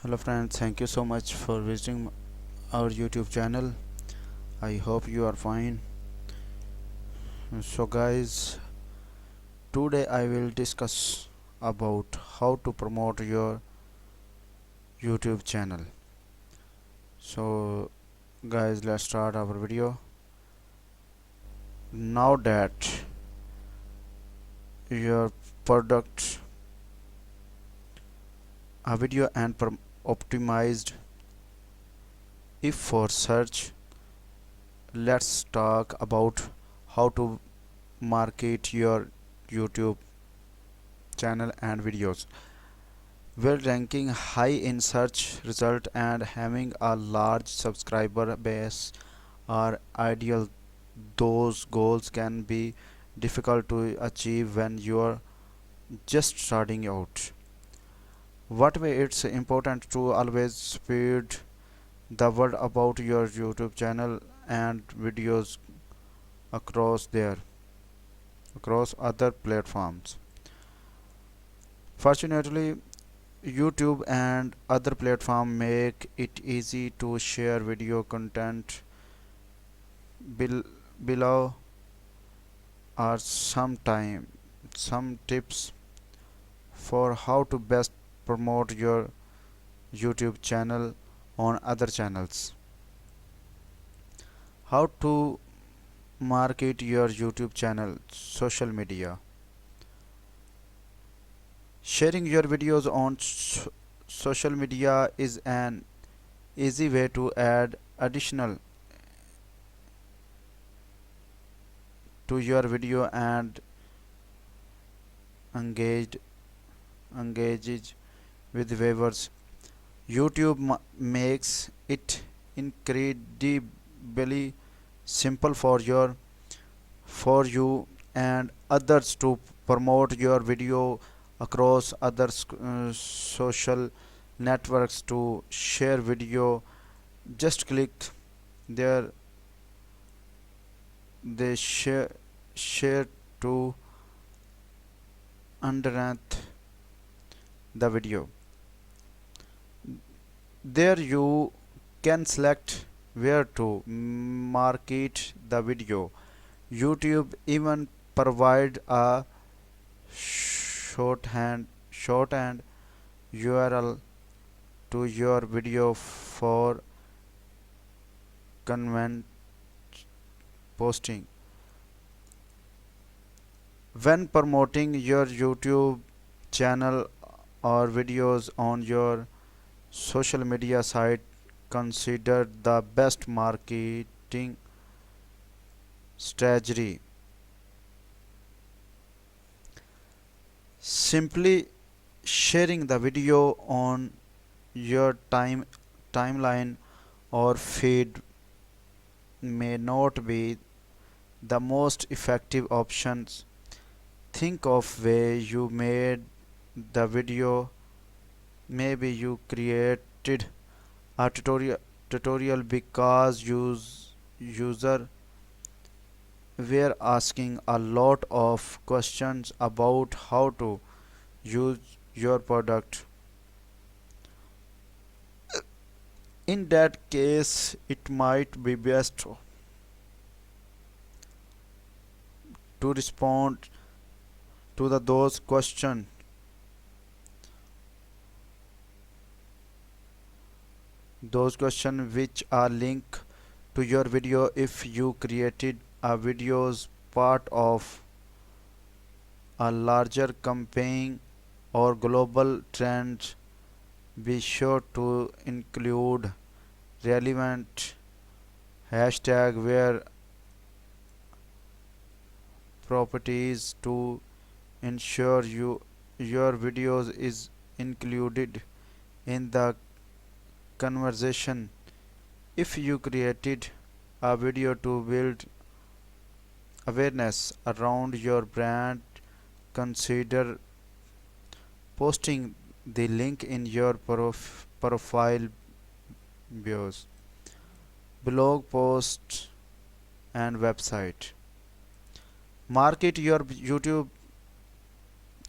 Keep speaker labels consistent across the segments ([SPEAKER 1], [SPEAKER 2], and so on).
[SPEAKER 1] Hello friends, thank you so much for visiting our YouTube channel. I hope you are fine. So guys, today I will discuss about how to promote your YouTube channel. So guys, let's start our video. Now that your product a video and optimized if for search, let's talk about how to market your YouTube channel and videos. Well, ranking high in search result and having a large subscriber base are ideal. Those goals can be difficult to achieve when you're just starting out. What way it's important to always spread the word about your YouTube channel and videos across there across other platforms. Fortunately, YouTube and other platforms make it easy to share video content. Below are some tips for how to best promote your YouTube channel on other channels. How to market your YouTube channel, social media. Sharing your videos on social media is an easy way to add additional to your video and engaged engages with viewers. YouTube makes it incredibly simple for you and others to promote your video across other social networks. To share video, just click there they share to underneath the video. There you can select where to market the video. YouTube even provide a shorthand URL to your video for convenient posting. When promoting your YouTube channel or videos on your social media site, consider the best marketing strategy. Simply sharing the video on your timeline or feed may not be the most effective options. Think of where you made the video. Maybe you created a tutorial because user were asking a lot of questions about how to use your product. In that case, it might be best to respond to those questions. Those questions which are linked to your video. If you created a videos part of a larger campaign or global trend, be sure to include relevant hashtag where properties to ensure your videos is included in the conversation. If you created a video to build awareness around your brand, consider posting the link in your profile bios, blog post and website. Market your YouTube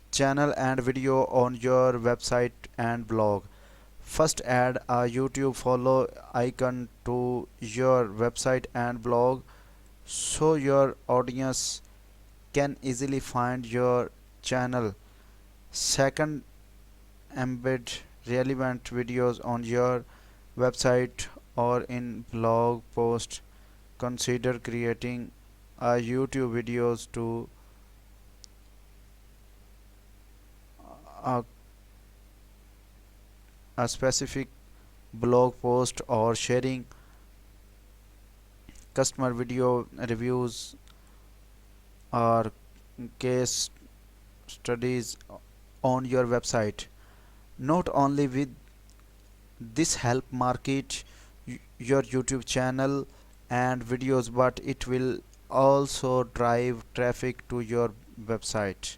[SPEAKER 1] channel and video on your website and blog. First, add a YouTube follow icon to your website and blog so your audience can easily find your channel. Second, embed relevant videos on your website or in blog post. Consider creating a YouTube videos to a, a specific blog post or sharing customer video reviews or case studies on your website. Not only with this help market your YouTube channel and videos, but it will also drive traffic to your website.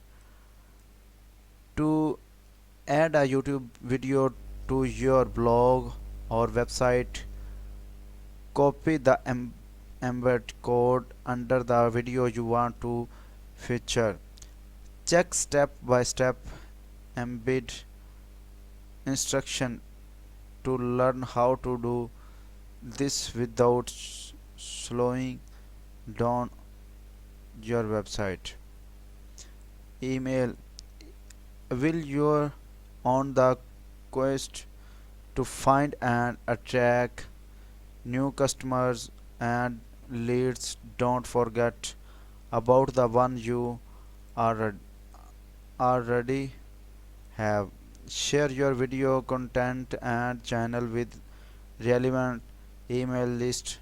[SPEAKER 1] To add a YouTube video to your blog or website, copy the embed code under the video you want to feature. Check step by step embed instruction to learn how to do this without slowing down your website. Email. Will you're on the quest to find and attract new customers and leads, don't forget about the one you already have. Share your video content and channel with relevant email list.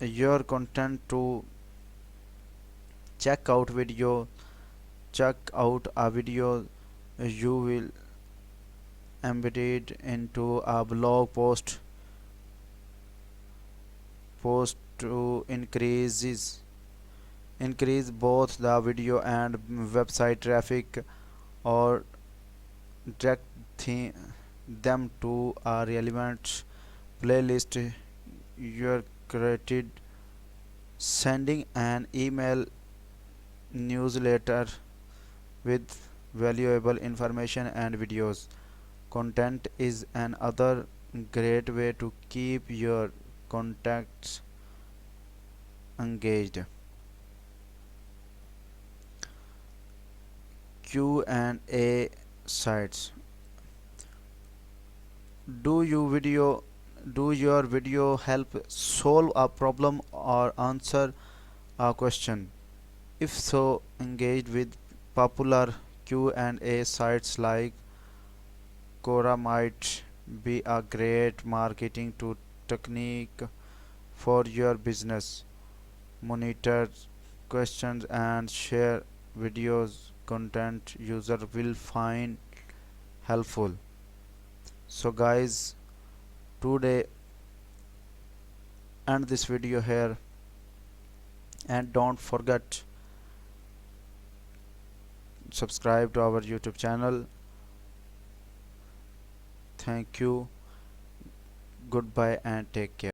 [SPEAKER 1] Your content to check out video check out a video you will embed into a blog post to increase both the video and website traffic, or direct them to a relevant playlist you created. Sending an email newsletter with valuable information and videos content is another great way to keep your contacts engaged. Q&A sites. Do you video do your video help solve a problem or answer a question? If so, engage with popular Q&A sites like Quora might be a great marketing technique for your business. Monitor questions and share videos content user will find helpful. So guys, today end this video here, and don't forget subscribe to our YouTube channel. Thank you, goodbye and take care.